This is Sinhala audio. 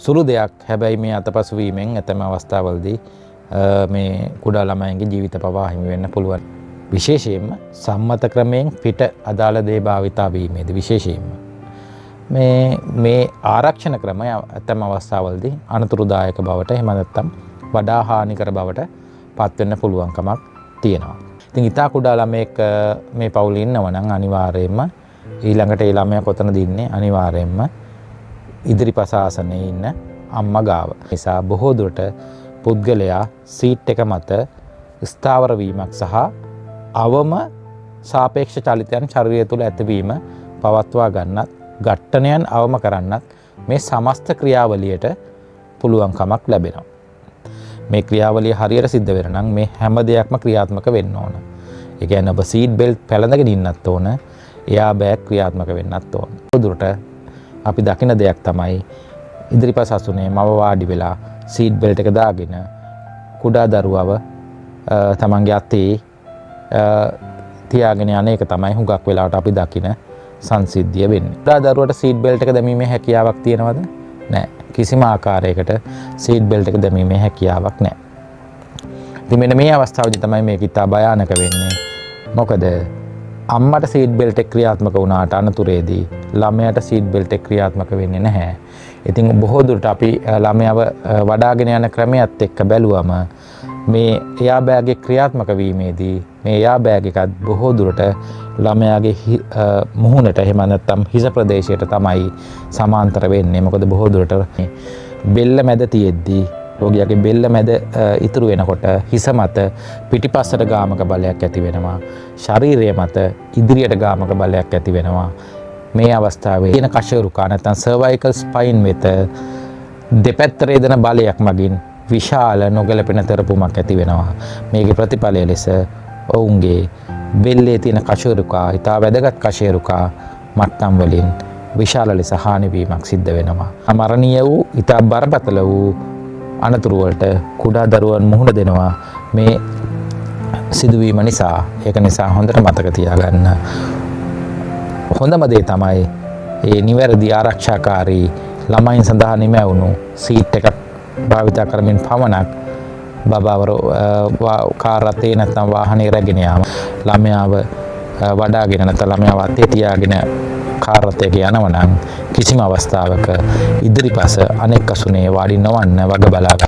සුළු දෙයක්. හැබැයි මේ අතපසු වීමෙන් ඇතැම් අවස්ථාවලදී මේ කුඩා ළමයින්ගේ ජීවිත පවා හිමි වෙන්න පුළුවන්. විශේෂයෙන්ම සම්මත ක්‍රමයෙන් පිට අදාළ දේ භාවිතා වීමේදී විශේෂයෙන්ම මේ ආරක්ෂණ ක්‍රමය ඇතැම් අවස්ථාවලදී අනතුරුදායක බවට එහෙම නැත්නම් වඩා හානිකර බවට පත් වෙන්න පුළුවන්කමක් තියෙනවා. ඉතින් ඊටා කුඩා ළමයෙක් මේ පවුලේ ඉන්නවා නම් අනිවාර්යයෙන්ම ඊළඟට ඒ ළමයා කොතනද ඉන්නේ අනිවාර්යයෙන්ම ඉදිරිපස ආසනයේ ඉන්න අම්මා ගාව. නිසා බොහෝ දුරට පුද්ගලයා සීට් එක මත ස්ථාවර වීමක් සහ අවම සාපේක්ෂ චලිතයන් ශරීරය තුළ ඇතිවීම පවත්වා ගන්නත් ඝට්ටනයන් අවම කරන්නත් මේ සමස්ත ක්‍රියාවලියට පුළුවන්කමක් ලැබෙනවා. මේ ක්‍රියාවලිය හරියට සිද්ධ වෙන නම් මේ හැම දෙයක්ම ක්‍රියාත්මක වෙන්න ඕන. ඒ කියන්නේ ඔබ සීට් බෙල්ට් පැලඳගෙන ඉන්නත් ඕන, එයා බෑග් ක්‍රියාත්මක වෙන්නත් ඕන. දුරට අපි දකින දෙයක් තමයි ඉදිරිපස අසුනේ මව වාඩි වෙලා සීට් බෙල්ට් එක දාගෙන කුඩා දරුවව තමන්ගේ අතේ තියාගෙන යන එක තමයි හුඟක් වෙලාවට අපි දකින සංසිද්ධිය වෙන්නේ. කුඩා දරුවට සීට් බෙල්ට් එක දැමීමේ හැකියාවක් තියෙනවද? නැහැ. කිසිම ආකාරයකට සීට් බෙල්ට් එක දැමීමේ හැකියාවක් නැහැ. ඉතින් මෙන්න මේ අවස්ථාවේදී තමයි මේක ඉතා භයානක වෙන්නේ. මොකද අම්මට සීට් බෙල්ට් එක ක්‍රියාත්මක වුණාට අනතුරේදී ළමයාට සීට් බෙල්ට් එක ක්‍රියාත්මක වෙන්නේ නැහැ. ඉතින් බොහෝ දුරට අපි ළමයාව වඩාගෙන යන ක්‍රමයට එක්ක බැලුවම මේ එයා බෑග් එක ක්‍රියාත්මක වීමේදී මේ එයා බෑග් එකත් බොහෝ දුරට ළමයාගේ මුහුණට එහෙම නැත්නම් හිස ප්‍රදේශයට තමයි සමාන්තර වෙන්නේ. මොකද බොහෝ දුරට බෙල්ල මැද තියෙද්දී රෝගියාගේ බෙල්ල මැද ඉතුරු වෙනකොට හිස මත පිටිපස්සට ගාමක බලයක් ඇති වෙනවා. ශරීරය මත ඉදිරියට ගාමක බලයක් ඇති වෙනවා. මේ අවස්ථාවේ තියෙන කශේරුකා නැත්නම් සර්වයිකල් ස්පයින් වෙත දෙපැත්තට යන බලයක් මගින් විශාල නොගැලපෙන තෙරපුමක් ඇති වෙනවා. මේකේ ප්‍රතිඵලය ලෙස ඔවුන්ගේ බෙල්ලේ තියෙන කශේරුකා, ඊට වැදගත් කශේරුකා මට්ටම් වලින් විශාල ලෙස හානි වීමක් සිද්ධ වෙනවා. අමරණීය වූ ඊට බරපතල වූ අනතුරු වලට කුඩා දරුවන් මුහුණ දෙනවා මේ සිදුවීම නිසා. ඒක නිසා හොඳට මතක තියාගන්න. හොඳම දේ තමයි මේ නිවැරදි ආරක්ෂාකාරී ළමයින් සඳහා නිමැවුණු සීට් එකක් භාවිත කරමින් පමණක් බබාවර කාර් රථේ නැත්නම් වාහනේ රැගෙන යාම ළමයාව වඩාගෙන නැත්නම් ළමයාව අතේ තියාගෙන කාර් රථයක යනවා නම් කිසිම අවස්ථාවක ඉදිරිපස අනෙක් අසුනේ වාඩි නොවන්න වග බලා